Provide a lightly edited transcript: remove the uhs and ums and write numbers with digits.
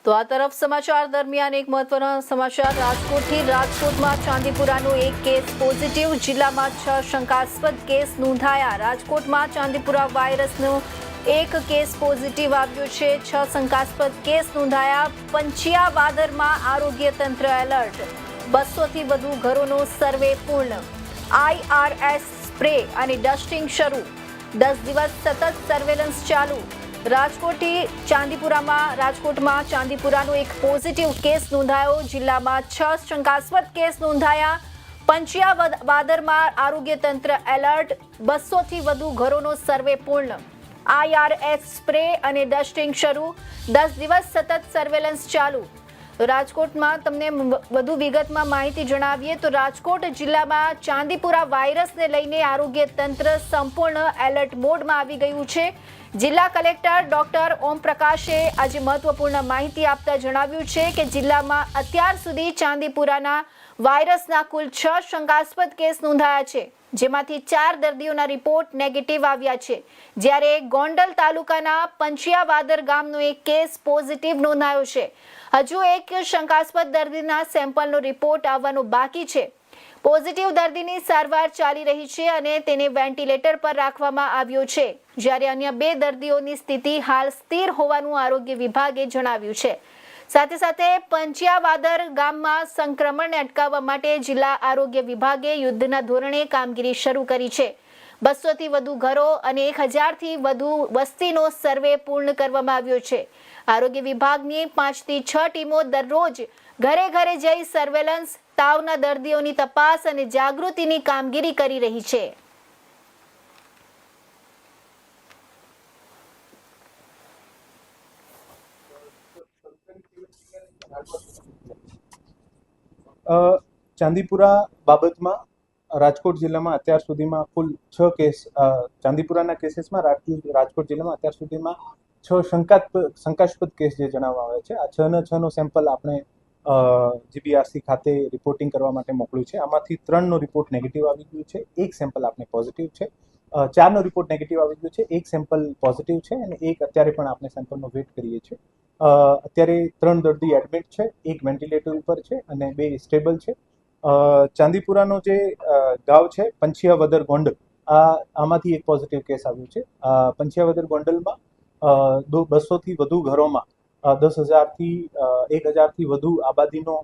તો આ તરફ સમાચાર દરમિયાન એક મહત્વના સમાચાર રાજકોટમાં ચાંદીપુરાનો એક કેસ પોઝિટિવ, જિલ્લામાં 6 શંકાસ્પદ કેસ નોંધાયા। રાજકોટમાં ચાંદીપુરા વાયરસનો એક કેસ પોઝિટિવ આવ્યો છે। 6 શંકાસ્પદ કેસ નોંધાયા। પંચિયાવાદરમાં આરોગ્ય તંત્ર એલર્ટ, 200 થી વધુ ઘરોનો સર્વે પૂર્ણ, IRS સ્પ્રે અને ડસ્ટિંગ શરૂ, 10 દિવસ સતત સર્વેલન્સ ચાલુ। રાજકોટમાં ચાંદીપુરાનો એક પોઝિટિવ કેસ નોંધાયો, જિલ્લામાં 6 શંકાસ્પદ કેસ નોંધાયા। પંચિયાવાદરમાં આરોગ્ય તંત્ર એલર્ટ, 200 થી વધુ ઘરોનો સર્વે પૂર્ણ, IRS સ્પ્રે અને ડસ્ટિંગ શરૂ, 10 દિવસ સતત સર્વેલન્સ ચાલુ। રાજકોટમાં તમને વધુ વિગતમાં માહિતી જણાવીએ તો રાજકોટ જિલ્લામાં ચાંદીપુરા વાયરસને લઈને આરોગ્ય તંત્ર સંપૂર્ણ એલર્ટ મોડમાં આવી ગયું છે। જિલ્લા કલેક્ટર ડોક્ટર ઓમ પ્રકાશે આજે મહત્વપૂર્ણ માહિતી આપતા જણાવ્યું છે કે જિલ્લામાં અત્યાર સુધી ચાંદીપુરાના વાયરસના કુલ 6 શંકાસ્પદ કેસ નોંધાયા છે, જેમાંથી 4 દર્દીઓના રિપોર્ટ નેગેટિવ આવ્યા છે, જ્યારે ગોંડલ તાલુકાના પંચિયાવાદર ગામનો એક કેસ પોઝિટિવ નોંધાયો છે। હજુ એક શંકાસ્પદ દર્દીના સેમ્પલનો રિપોર્ટ આવવાનો બાકી છે। પોઝિટિવ દર્દીની સારવાર ચાલી રહી છે અને તેને વેન્ટિલેટર પર રાખવામાં આવ્યો છે, જ્યારે અન્ય 2 દર્દીઓની સ્થિતિ હાલ સ્થિર હોવાનું આરોગ્ય વિભાગે જણાવ્યું છે। સાથે સાથે પંચિયાવાદર ગામમાં સંક્રમણને અટકાવવા માટે જિલ્લા આરોગ્ય વિભાગે યુદ્ધના ધોરણે કામગીરી શરૂ કરી છે। 200 થી વધુ ઘરો અને 1000 થી વધુ વસ્તીનો સર્વે પૂર્ણ કરવામાં આવ્યો છે। આરોગ્ય વિભાગની 5 થી 6 ટીમો દરરોજ ઘરે ઘરે જઈ સર્વેલન્સ, તાવના દર્દીઓની તપાસ અને જાગૃતિની કામગીરી કરી રહી છે। ચાંદીપુરા બાબતમાં રાજકોટ જિલ્લામાં અત્યાર સુધીમાં કુલ 6 કેસ, ચાંદીપુરાના કેસીસમાં રાજકોટ જિલ્લામાં અત્યાર સુધીમાં 6 શંકાસ્પદ કેસ જે જણાવવામાં આવે છે। આ 6 સેમ્પલ આપણે GBRC ખાતે રિપોર્ટિંગ કરવા માટે મોકલ્યું છે। આમાંથી 3નો રિપોર્ટ નેગેટિવ આવી ગયું છે, 1 સેમ્પલ આપણે પોઝિટિવ છે, 4નો રિપોર્ટ નેગેટિવ આવી ગયું છે, 1 સેમ્પલ પોઝિટિવ છે અને 1 અત્યારે પણ આપણે સેમ્પલનો વેઇટ કરીએ છીએ। અત્યારે 3 દર્દી એડમિટ છે, 1 વેન્ટિલેટર ઉપર છે અને 2 સ્ટેબલ છે। ચાંદીપુરાનો જે ગાંવ છે પંચિયાવદર ગોંડલ, આમાંથી એક પોઝિટિવ કેસ આવ્યું છે। પંચિયાવદર ગોંડલમાં 200 થી વધુ ઘરોમાં 10,000 થી 1,000 થી વધુ આબાદીનો